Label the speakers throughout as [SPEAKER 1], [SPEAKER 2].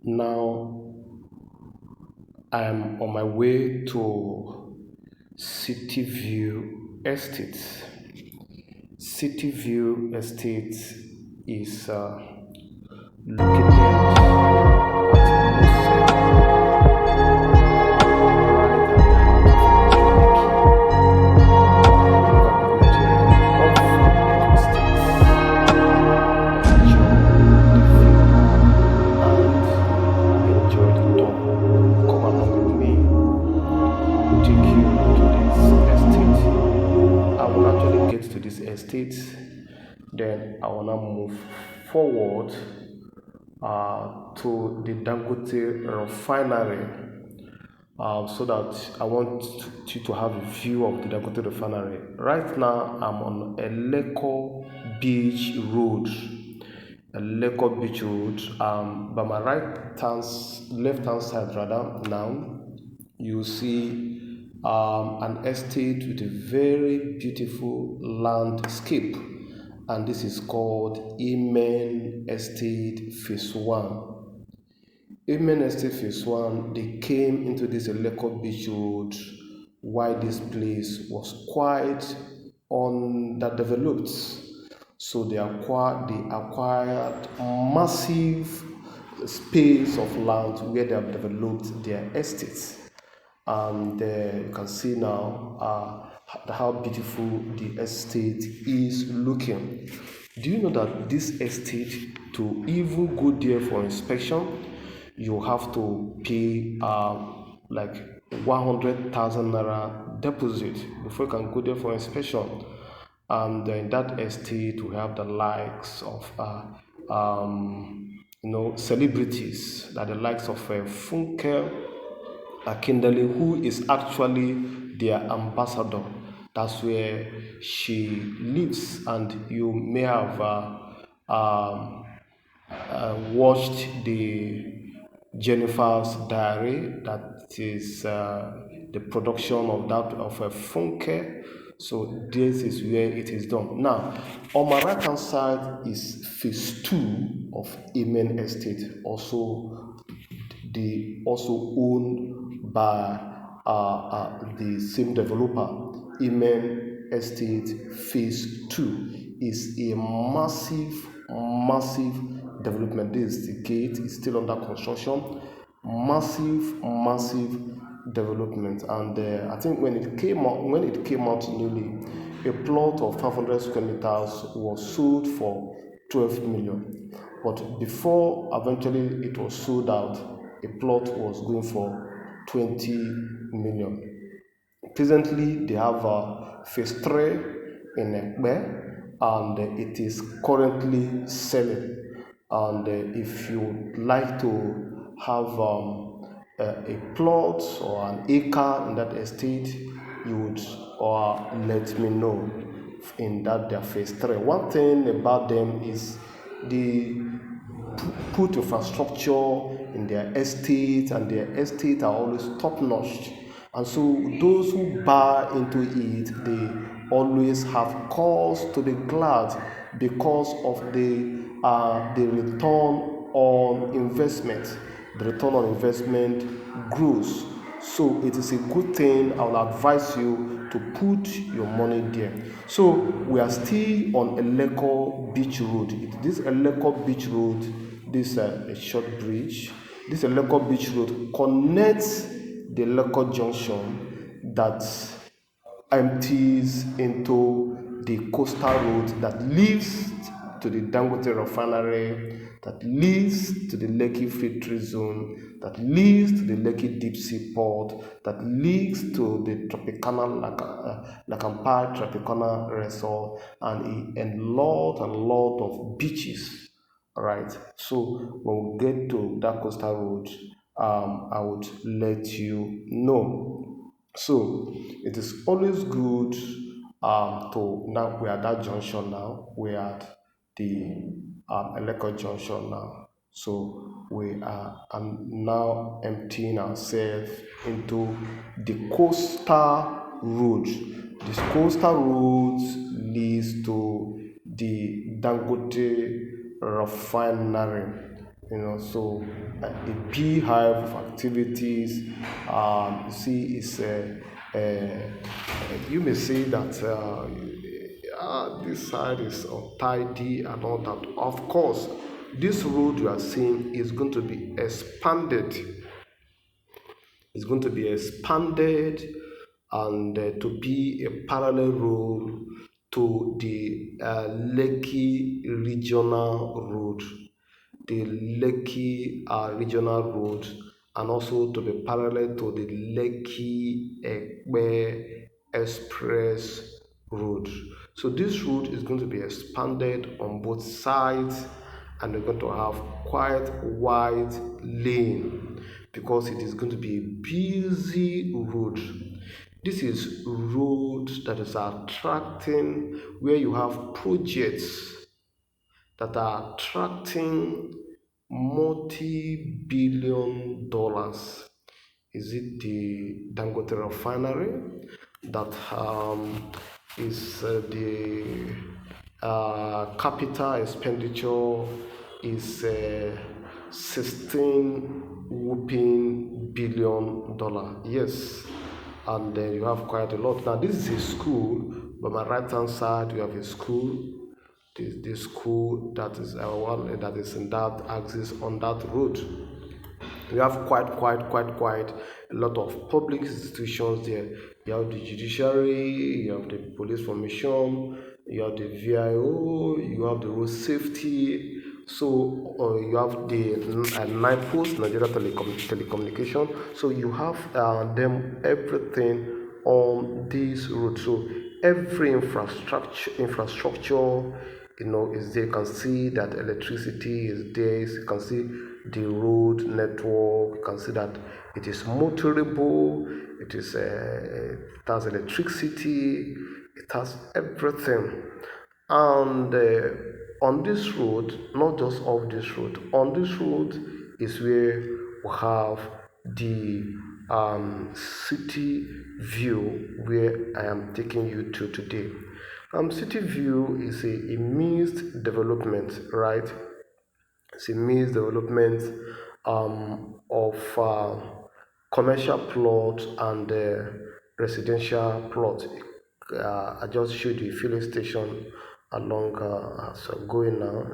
[SPEAKER 1] Now I'm on my way to Citiview Estate. Citiview Estate is located at Museyo, right at the heart of Ibeju Lekki, local government area of Edo State. Enjoy the view and enjoy the tour. Come along with me, take you to this estate. I will actually get to this estate, then I will now move forward to the Dangote Refinery, so that I want you to have a view of the Dangote Refinery. Right now, I'm on a Lekki Beach Road. A Lekki Beach Road. By my left hand side rather, now you see an estate with a very beautiful landscape, and this is called Amen Estate Phase 1. Amen Estate Phase 1, they came into this Lekki Beach Road while this place was quite underdeveloped. So they acquired massive space of land where they have developed their estates. And you can see now how beautiful the estate is looking. Do you know that this estate, to even go there for inspection, you have to pay like 100,000 naira deposit before you can go there for inspection? And in that estate, we have the likes of celebrities, that the likes of Funke Akindele, who is actually their ambassador. That's where she lives, and you may have watched the Jennifer's Diary. That is the production of that of a Funke. So this is where it is done. Now, on my right hand side is phase 2 of Amen Estate, also owned by the same developer. Amen Estate Phase 2 is a massive development. This is the gate, it's still under construction. Massive development. And I think when it came out newly, a plot of 500 square meters was sold for 12 million. But before eventually it was sold out, a plot was going for 20 million. Presently, they have phase 3 in Ekbe, and it is currently selling. And if you would like to have a plot or an acre in that estate, you would let me know in that their phase 3. One thing about them is they put infrastructure in their estate, and their estate are always top notch. And so those who buy into it, they always have cause to be glad because of the return on investment. The return on investment grows. So it is a good thing. I will advise you to put your money there. So we are still on Lekki Beach Road. This Lekki Beach Road, this a short bridge. This Lekki Beach Road connects the Lekki Junction that empties into the coastal road that leads to the Dangote Refinery, that leads to the Lekki Free Trade Zone, that leads to the Lekki Deep Sea Port, that leads to the Lakampai Tropicana Resort, and a lot of beaches. Right. So when we get to that coastal road, I would let you know. So it is always good to now we are at that junction now. We are at the Eleko junction now. So we are now emptying ourselves into the coastal road. This coastal road leads to the Dangote Refinery. So a beehive of activities. You see, you may say that this side is untidy and all that. Of course, this road you are seeing is going to be expanded. It's going to be expanded and to be a parallel road to the Lekki Regional Road, the Lekki Regional Road, and also to be parallel to the Lekki Ekpe Express Road. So this road is going to be expanded on both sides, and we're going to have quite wide lane because it is going to be a busy road. This is road that is attracting, where you have projects that are attracting multi-billion dollars. Is it the Dangote Refinery that is the capital expenditure is 16 whooping billion dollar? Yes, and then you have quite a lot. Now this is a school. By my right hand side, you have a school. The school that is one that is in that axis on that road. We have quite a lot of public institutions there. You have the judiciary, you have the police formation, you have the VIO, you have the road safety. So you have the NIPOS, Nigeria Telecommunication. So you have them everything on this road. So every infrastructure is there. You can see that electricity is there. You can see the road network. You can see that it is motorable. It has electricity. It has everything. And on this road, not just off this road, on this road is where we have the city view where I am taking you to today. Citiview is a mixed development, right? It's a mixed development of commercial plot and residential plot. I just showed you a filling station along as I'm going now.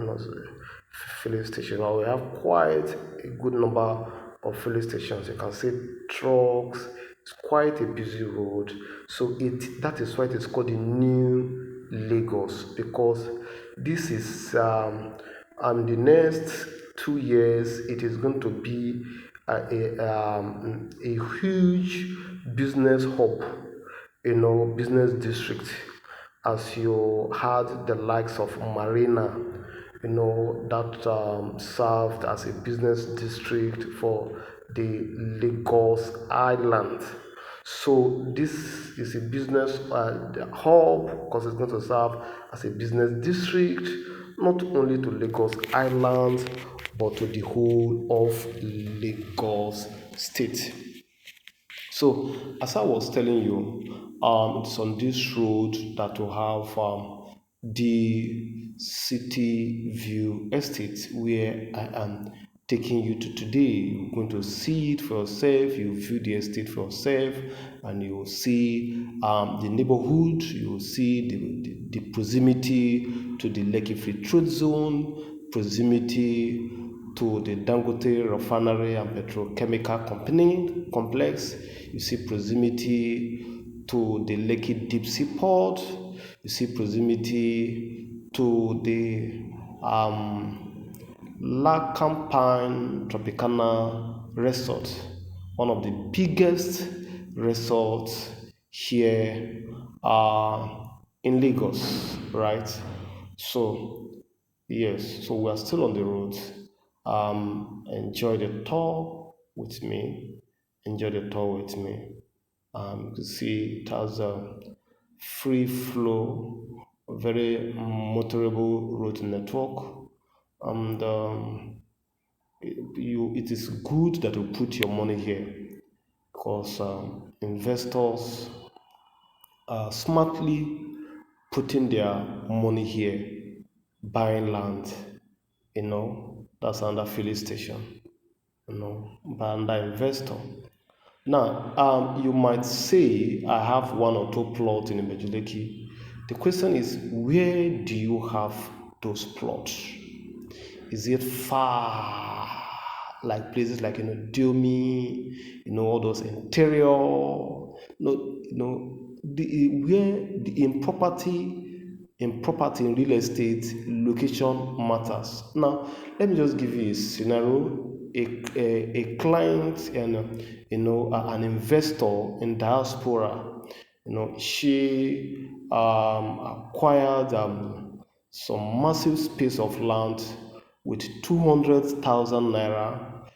[SPEAKER 1] Filling station. Now we have quite a good number of filling stations. You can see trucks. It's quite a busy road. So that is why it is called the New Lagos, because this is and the next 2 years it is going to be a huge business hub, business district, as you had the likes of Marina, that served as a business district for the Lagos Island. So this is a business hub because it's going to serve as a business district, not only to Lagos Island, but to the whole of Lagos State. So, as I was telling you, it's on this road that we have the City View Estate where I am taking you to today. You're going to see it for yourself, you view the estate for yourself, and you will see the neighborhood, you will see the proximity to the Lekki Free Trade Zone, proximity to the Dangote Refinery and Petrochemical Company Complex. You see proximity to the Lekki Deep Sea Port. You see proximity to the La Campagne Tropicana Resort, one of the biggest resorts here in Lagos, right? So yes, so we are still on the road. Enjoy the tour with me. Enjoy the tour with me. You can see it has a free flow, very motorable road network, and it is good that you put your money here because investors are smartly putting their money here, buying land. That's another filling station, by another investor. Now, you might say I have one or two plots in Ibeju Lekki. The question is, where do you have those plots? Is it far, like places like Diomi, all those interior, the where the in property in real estate location matters. Now, let me just give you a scenario. A client and an investor in diaspora, she acquired some massive space of land with 200,000 naira,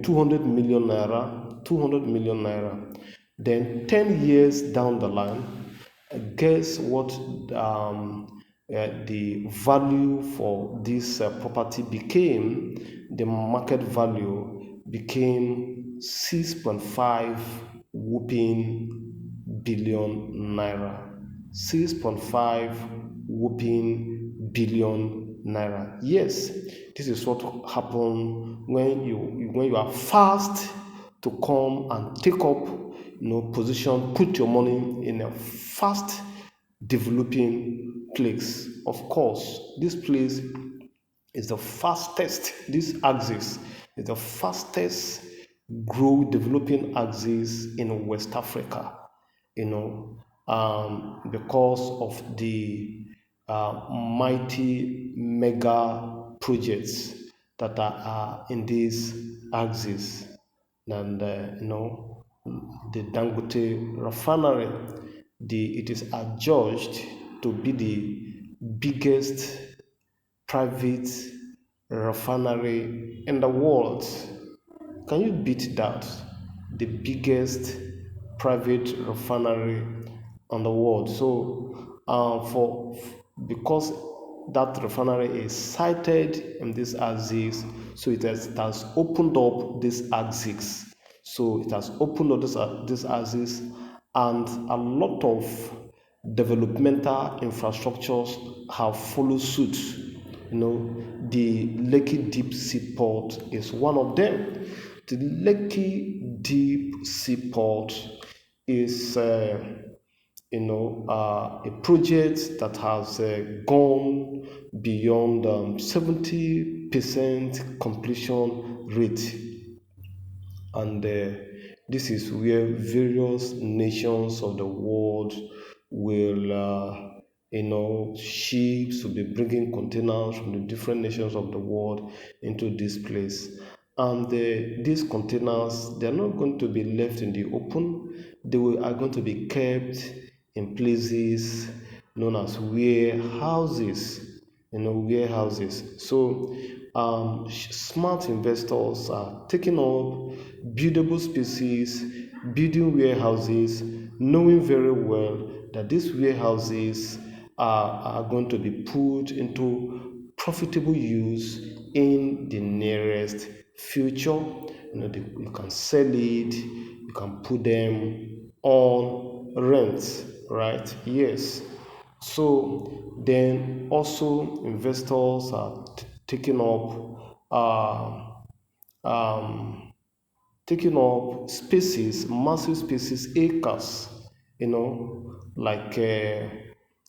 [SPEAKER 1] 200 million naira, 200 million naira. Then 10 years down the line, guess what the value for this property became? The market value became 6.5 whooping billion naira. 6.5 whooping billion naira. Yes, this is what happen when you are fast to come and take up position, put your money in a fast developing place. Of course, this place is the fastest, this axis is the fastest grow developing axis in West Africa, because of the mighty mega projects that are in this axis. And the Dangote Refinery, it is adjudged to be the biggest private refinery in the world. Can you beat that? The biggest private refinery on the world. So, for because that refinery is sited in this axis, so it has opened up this axis. So it has opened up this axis, and a lot of developmental infrastructures have followed suit. The Lekki Deep Sea Port is one of them. The Lekki Deep Sea Port is a project that has gone beyond 70% completion rate, and this is where various nations of the world will ships will be bringing containers from the different nations of the world into this place. And these containers, they are not going to be left in the open. Are going to be kept in places known as warehouses. Warehouses. So, smart investors are taking up buildable spaces, building warehouses, knowing very well that these warehouses are going to be put into profitable use in the nearest future. You can sell it, you can put them on rent, right? Yes. So then also investors are taking up um, spaces, massive spaces, acres, like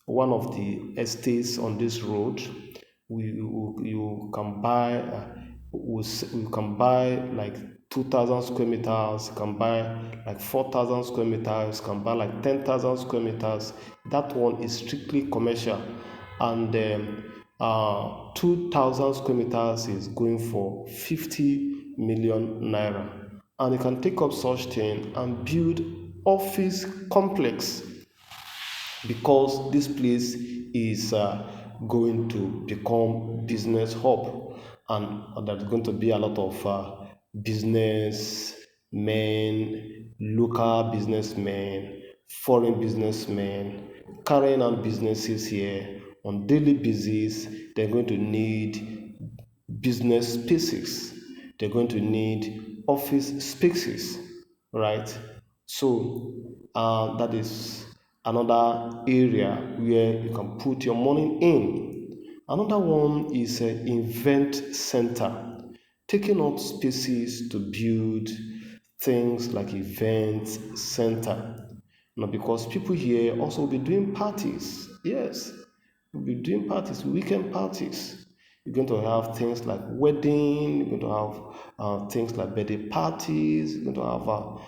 [SPEAKER 1] one of the estates on this road. You can buy, you can buy like 2,000 square meters, you can buy like 4,000 square meters, you can buy like 10,000 square meters. That one is strictly commercial, and 2,000 square meters is going for 50 million naira, and you can take up such thing and build office complex, because this place is going to become business hub, and there's going to be a lot of business men, local businessmen, foreign businessmen carrying on businesses here on daily basis. They're going to need business spaces, they're going to need office spaces, right? So that is another area where you can put your money in. Another one is an event center. taking up spaces to build things like events center. Now, because people here also will be doing parties. Yes, we'll be doing parties, weekend parties. You're going to have things like wedding. You're going to have things like birthday parties. You're going to have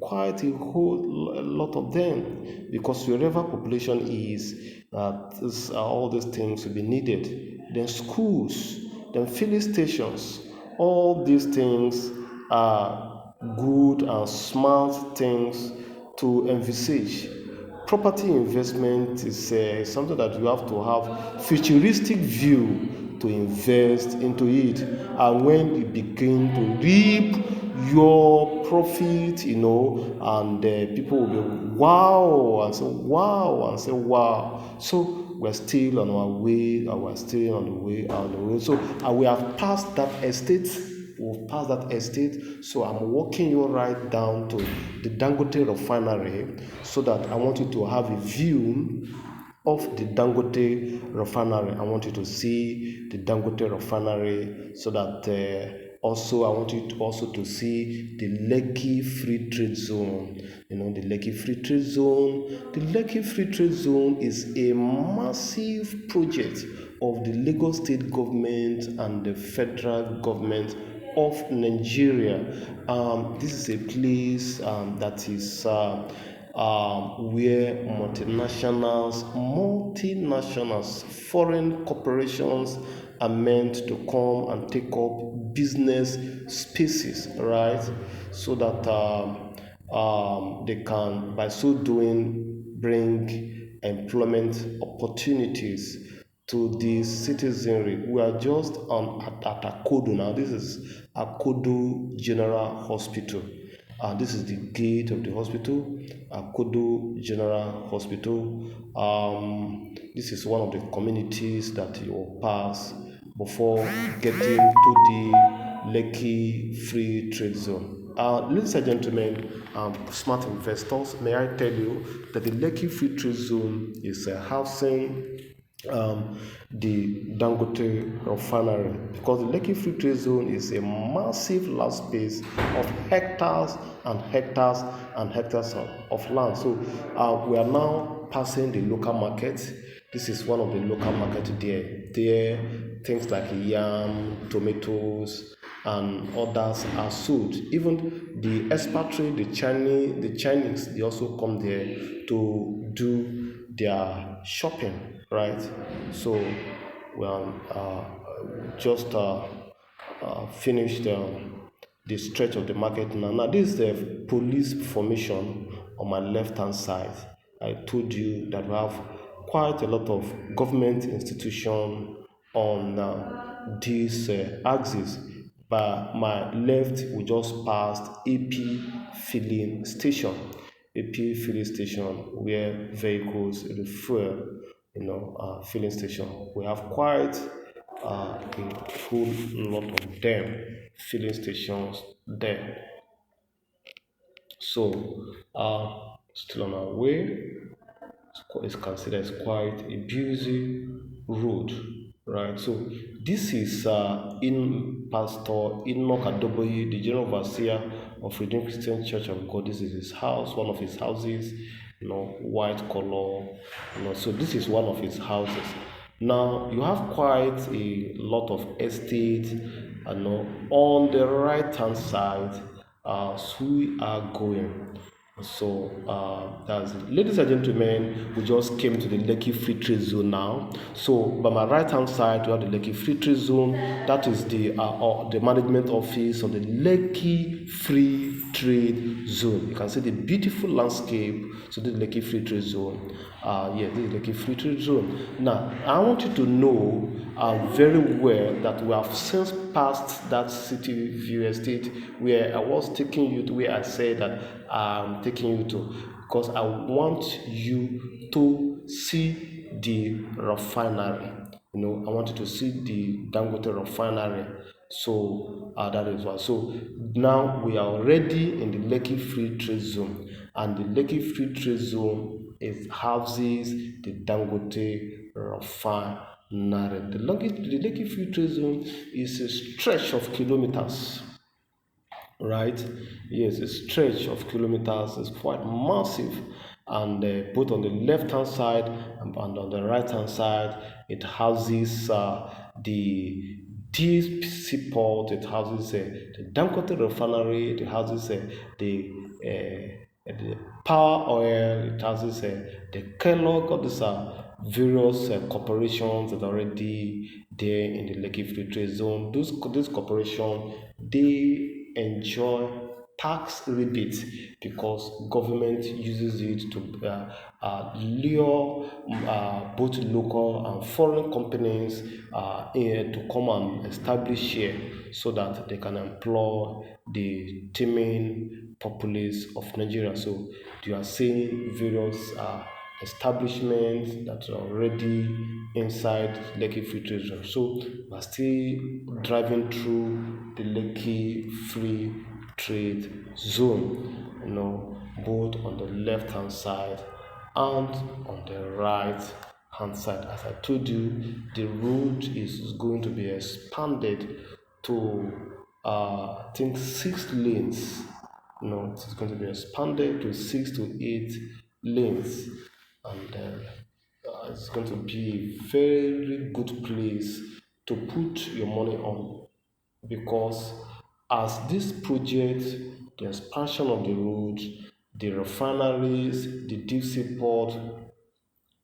[SPEAKER 1] quite a whole lot of them, because wherever population is, all these things will be needed. Then schools, then filling stations, all these things are good and smart things to envisage. Property investment is something that you have to have futuristic view to invest into it, and when you begin to reap your profit, and people will be wow and say wow and say wow. So we're still on our way, and we're still on the way on the road. So we have passed that estate. We've passed that estate. So I'm walking you right down to the Dangote Refinery, so that I want you to have a view of the Dangote Refinery. I want you to see the Dangote Refinery, so that also I want you to also to see the Lekki Free Trade Zone. The Lekki Free Trade Zone. The Lekki Free Trade Zone is a massive project of the Lagos State government and the federal government of Nigeria. This is a place that is where multinationals, foreign corporations are meant to come and take up business spaces, right? So that they can, by so doing, bring employment opportunities to the citizenry. We are just at Akodo now. This is Akodo General Hospital. This is the gate of the hospital, Akodo General Hospital. This is one of the communities that you will pass before getting to the Lekki Free Trade Zone. Ladies and gentlemen, smart investors, may I tell you that the Lekki Free Trade Zone is housing the Dangote Refinery, because the Lekki Free Trade Zone is a massive land space of hectares and hectares and hectares of land. So we are now passing the local market. This is one of the local market there. There, things like yam, tomatoes, and others are sold. Even the expatriate, the Chinese, they also come there to do their shopping, right? So we just finished the stretch of the market now. Now this is the police formation on my left hand side. I told you that we have quite a lot of government institution on this axis. By my left, we just passed AP filling station. AP filling station where vehicles refuel, filling station. We have quite a whole lot of them filling stations there. So, still on our way. It's considered as quite a busy road, right? So this is in Pastor Enoch Adoboye, the general overseer of Redeemed Christian Church of God. This is his house, one of his houses, white color, so this is one of his houses. Now you have quite a lot of estate, on the right hand side as we are going. So that's it. Ladies and gentlemen, we just came to the Lekki Free Trade Zone now. So by my right hand side, we have the Lekki Free Trade Zone. That is the management office of the Lekki Free Trade Zone. You can see the beautiful landscape. So this is Lekki Free Trade Zone. This is Lekki Free Trade Zone. Now I want you to know very well that we have since passed that Citiview estate where I was taking you to, where I said that I'm taking you to, because I want you to see the refinery. I want you to see the Dangote Refinery. So that is why. So now we are already in the Lekki Free Trade Zone, and the Lekki Free Trade Zone houses the Dangote Refinery. narrow. The Lekki Free Trade Zone is a stretch of kilometers, right? Yes, a stretch of kilometers is quite massive, and both on the left hand side and on the right hand side, it houses the deep seaport, it houses the Dangote Refinery, it houses the power oil, it houses the Kellogg, all these are various corporations that are already there in the Lekki Free Trade Zone. These corporations, they enjoy tax rebates because government uses it to lure both local and foreign companies to come and establish here so that they can employ the teeming populace of Nigeria. So you are seeing various establishments that are already inside Lekki Free Trade Zone. So we are still driving through the Lekki Free Trade Zone, both on the left hand side and on the right hand side. As I told you, the road is going to be expanded to I think 6 lanes. It's going to be expanded to 6 to 8 lanes, and it's going to be a very good place to put your money on because as this project, the expansion of the roads, the refineries, the deep sea port,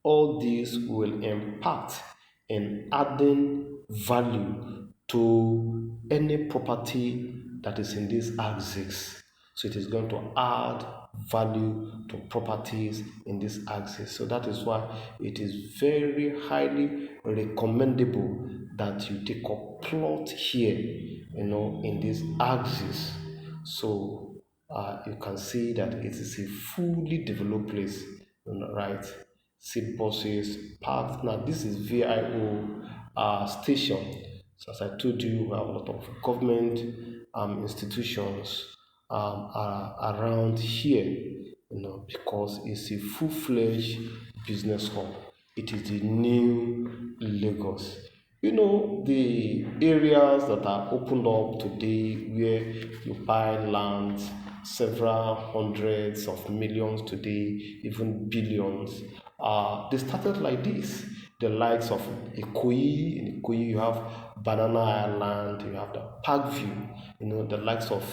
[SPEAKER 1] all these will impact in adding value to any property that is in this axis. So it is going to add value to properties in this axis. So that is why it is very highly recommendable that you take a plot here, in this axis. So you can see that it is a fully developed place, right? See buses parked. Now this is VIO station. So as I told you, we have a lot of government institutions around here, because it's a full-fledged business hub. It is the new Lagos. The areas that are opened up today where you buy land, several hundreds of millions today, even billions, they started like this. The likes of Ikoyi. In Ikoyi, you have Banana Island, you have the Park View, the likes of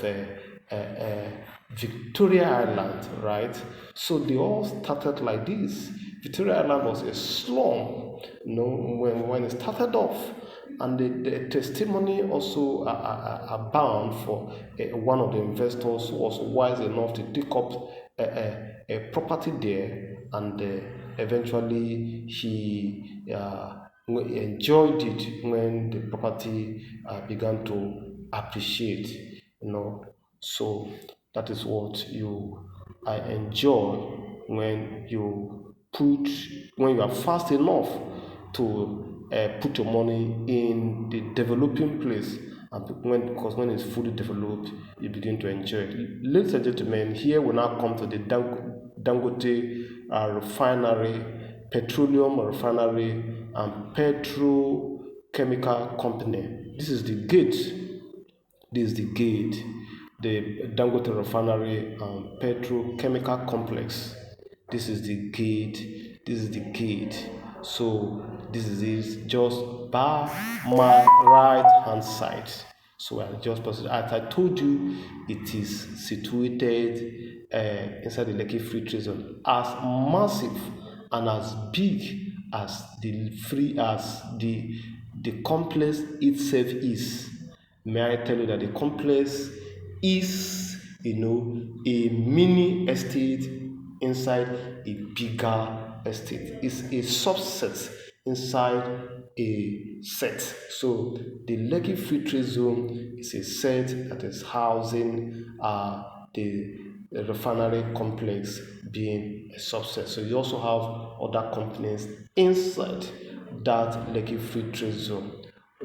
[SPEAKER 1] Victoria Island, right? So they all started like this. Victoria Island was a slum, when it started off, and the testimony also abound for one of the investors who was wise enough to take up a property there, and eventually he enjoyed it when the property began to appreciate. So that is what I enjoy when you are fast enough to put your money in the developing place, and because when it's fully developed, you begin to enjoy it. Ladies and gentlemen, here we now come to the Dangote Refinery, Petroleum Refinery, and Petrochemical Company. This is the gate. The Dangote Refinery and Petrochemical Complex. This is the gate. So this is it just by my right hand side. So I just as I told you, it is situated inside the Lekki Free Trade Zone, as massive and as big as the complex itself is. May I tell you that the complex is, a mini estate inside a bigger estate. It's a subset inside a set. So the Lekki Free Trade Zone is a set that is housing the refinery complex being a subset. So you also have other companies inside that Lekki Free Trade Zone.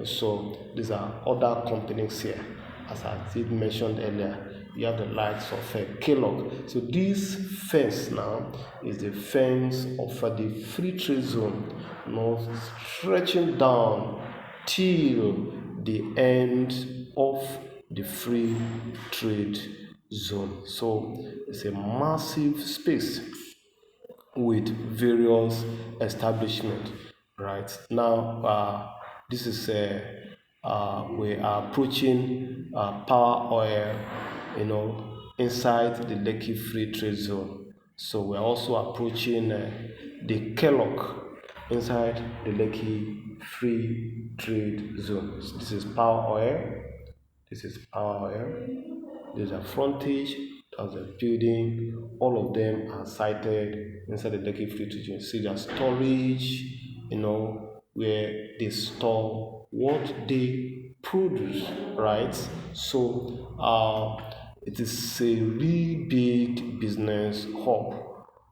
[SPEAKER 1] So these are other companies here. as I did mentioned earlier, you have the likes of Kellogg. So this fence now is the fence of the free trade zone, stretching down till the end of the free trade zone. So it's a massive space with various establishments. Right now, this is we are approaching power oil, inside the Lekki Free Trade Zone. So we're also approaching the Kellogg inside the Lekki Free Trade Zone. So this is power oil. This is power oil. There's a frontage, there's a building, all of them are sited inside the Lekki Free Trade Zone. See there's storage, where they store what they produce, right? So it is a really big business hub.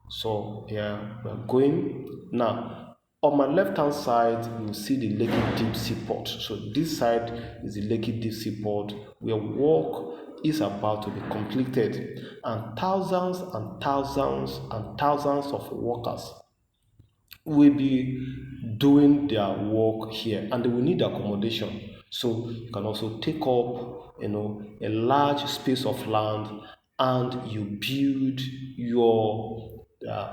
[SPEAKER 1] So yeah, we're going now. On my left hand side, you see the Lekki Deep Sea Port. So this side is the Lekki Deep Sea Port, where work is about to be completed, and thousands and thousands and thousands of workers will be doing their work here, and they will need accommodation. So you can also take up a large space of land, and you build your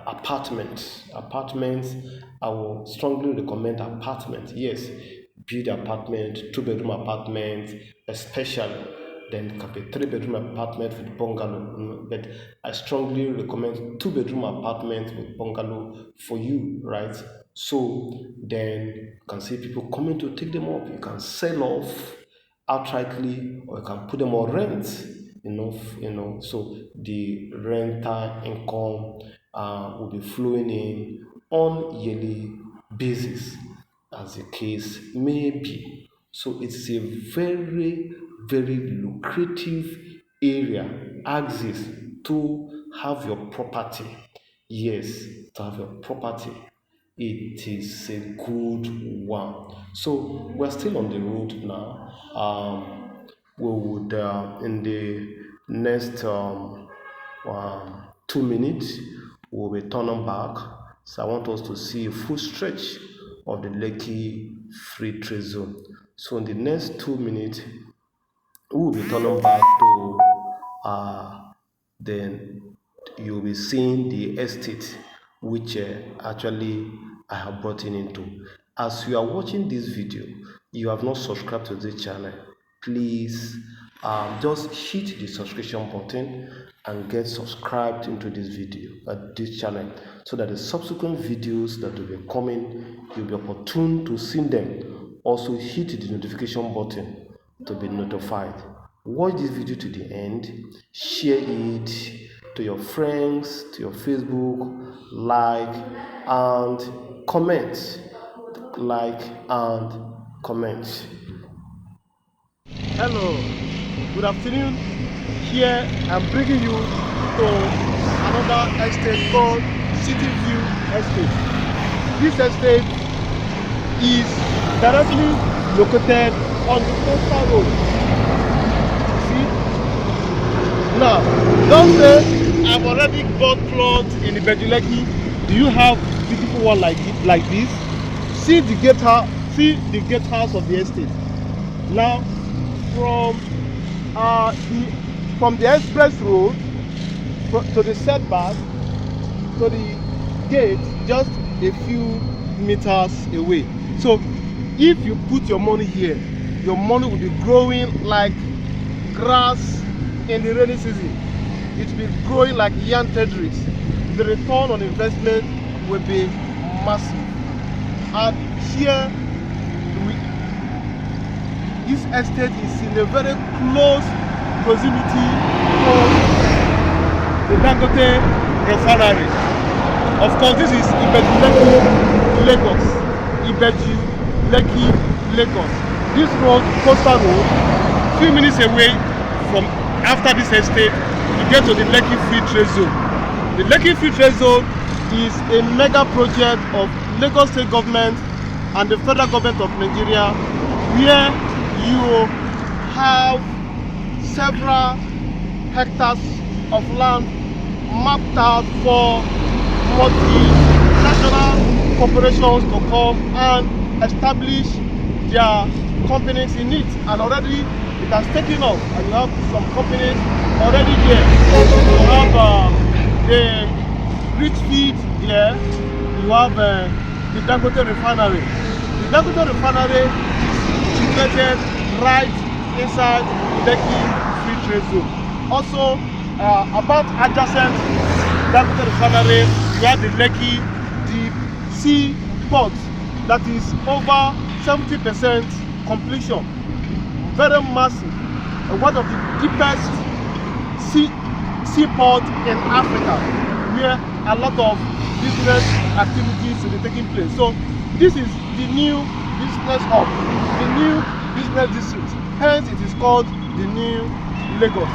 [SPEAKER 1] apartments. I will strongly recommend apartments. Yes, build apartment, 2 bedroom apartment especially. Then it can be 3 bedroom apartment with bungalow. But I strongly recommend 2 bedroom apartment with bungalow for you, right? So then you can see people coming to take them up. You can sell off outrightly, or you can put them on rent. So the rental income will be flowing in on yearly basis, as the case may be. So it's a very, very lucrative area, access to have your property. Yes, to have your property. It is a good one. So we're still on the road now. We would, in the next 2 minutes, we'll be turning back. So I want us to see a full stretch of the Lekki Free Trade Zone. So in the next 2 minutes, we will be turning back to then you'll be seeing the estate which actually I have brought in into. As you are watching this video, you have not subscribed to this channel, please just hit the subscription button and get subscribed into this video this channel, so that the subsequent videos that will be coming, you'll be opportune to see them. Also hit the notification button to be notified. Watch this video to the end, share it to your friends, to your Facebook, like and comment. Hello, good afternoon. Here I'm bringing you to another estate called Citiview Estate. This estate is directly located on the coastal road. See? Now, don't say I've already bought plots in Ibeju Lekki. Do you have beautiful one like this? See the gatehouse of the estate. Now, from the express road to the setback to the gate, just a few meters away. So if you put your money here, your money will be growing like grass in the rainy season. It will be growing like yam trees. The return on investment will be massive. And here, this estate is in a very close proximity to the Dangote Refinery. Of course, this is Ibeju Lekki, Lagos. Ibeju Lekki, Lagos. This road, coastal road, few minutes away from after this estate, you get to the Lekki Free Trade Zone. The Lekki Free Trade Zone is a mega project of Lagos State Government and the Federal Government of Nigeria, where you have several hectares of land mapped out for multinational corporations to come and establish their companies in it, and already it has taken off, and you have some companies already there. You have the rich feed here. You have the Dangote Refinery. The Dangote Refinery is situated right inside Lekki Free Trade Zone. Also, about adjacent Dangote Refinery, you have the Lekki Deep Sea Port that is over 70% completion. Very massive, one of the deepest seaport in Africa, where a lot of business activities will be taking place. So this is the new business hub, the new business district. Hence, it is called the new Lagos.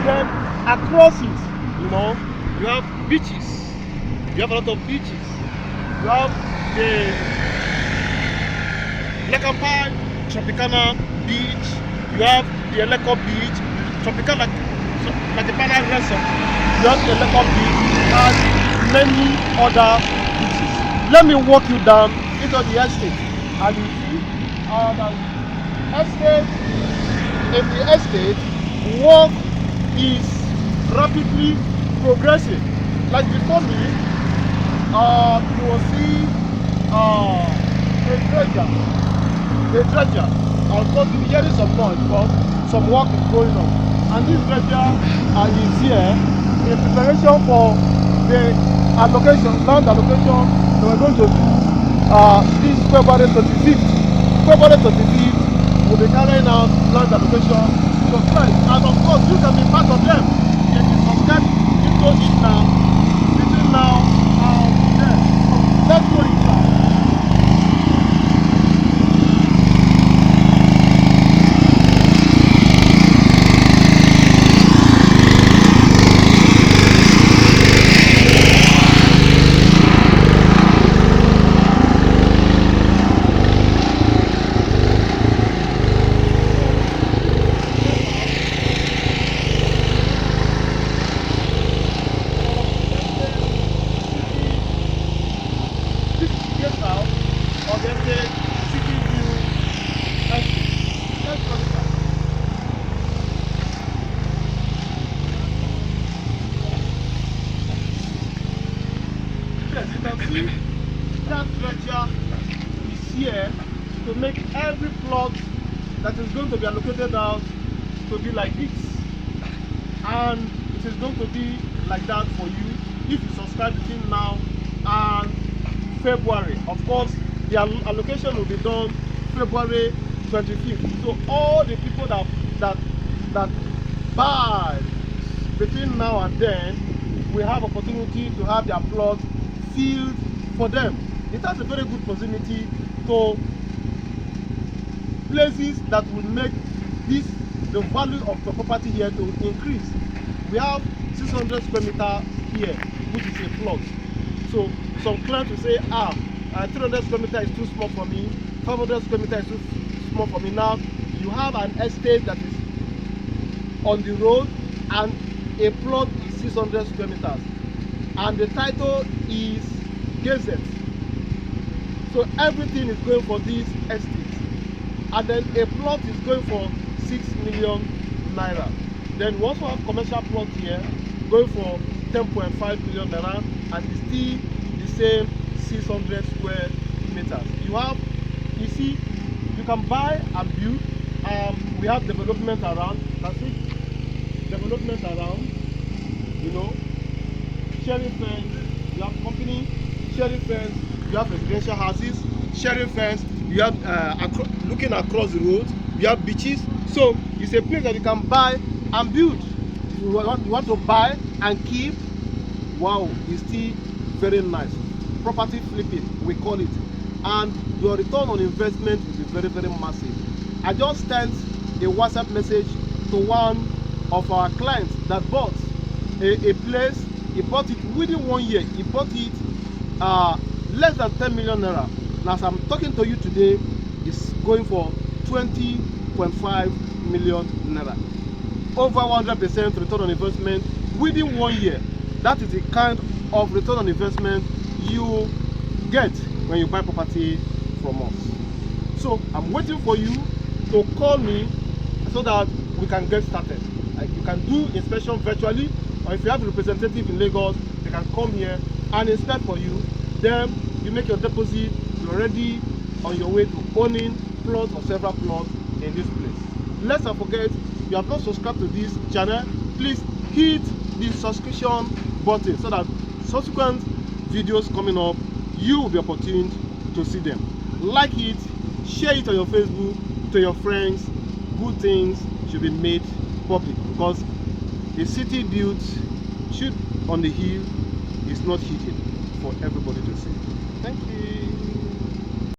[SPEAKER 1] Then across it, you have beaches. You have a lot of beaches. You have the Lekki Tropicana Beach. You have the Lekki Beach, Tropicana Resort. You have the Lekki Beach and many other beaches. Let me walk you down into the estate, and you see in the estate, work is rapidly progressing. Like before me, you will see a dredger. Of course, you'll be hearing some noise because some work is going on. And this dredger is here in preparation for the land allocation that we're going to do this February 25th. February 25th, we'll be carrying out land allocation to friends. And of course, you can be part of them if you subscribe into it now, between now and then. Let's go inside. Citiview. Let's go inside. Yes, you can see that structure is here to make every plot that is going to be allocated out to be like this, and it is going to be like that for you if you subscribe between now and February. Of course, the allocation will be done February 25th. So all the people that buy between now and then will have opportunity to have their plot filled for them. It has a very good proximity to places that will make the value of the property here to increase. We have 600 square meters here, which is a plot. So some clients will say, 300 square meters is too small for me, 500 square meters is too small for me. Now you have an estate that is on the road, and a plot is 600 square meters, and the title is Gazette. So everything is going for this estate, and then a plot is going for 6 million naira. Then we also have commercial plot here going for 10.5 million naira, and it's still the same 600 square meters. You see, you can buy and build. We have development around. That's it. Development around. Sharing fence. You have company. Sharing fence. You have residential houses. Sharing fence. You have looking across the road. You have beaches. So it's a place that you can buy and build. If you want to buy and keep, wow, it's still very nice. Property flipping, we call it, and your return on investment will be very, very massive. I just sent a WhatsApp message to one of our clients that bought a place. He bought it within 1 year. He bought it less than 10 million naira. Now, as I'm talking to you today, it's going for 20.5 million naira. over 100% return on investment within 1 year. That is the kind of return on investment you get when you buy property from us. So I'm waiting for you to call me so that we can get started. Like, you can do inspection virtually, or if you have a representative in Lagos, they can come here and inspect for you. Then you make your deposit. You're already on your way to owning plots or several plots in this place. Let's not forget, if you have not subscribed to this channel, please hit the subscription button so that subsequent videos coming up, you will be opportune to see them. Like it, share it on your Facebook to your friends. Good things should be made public, because a city built should on the hill is not hidden for everybody to see. Thank you.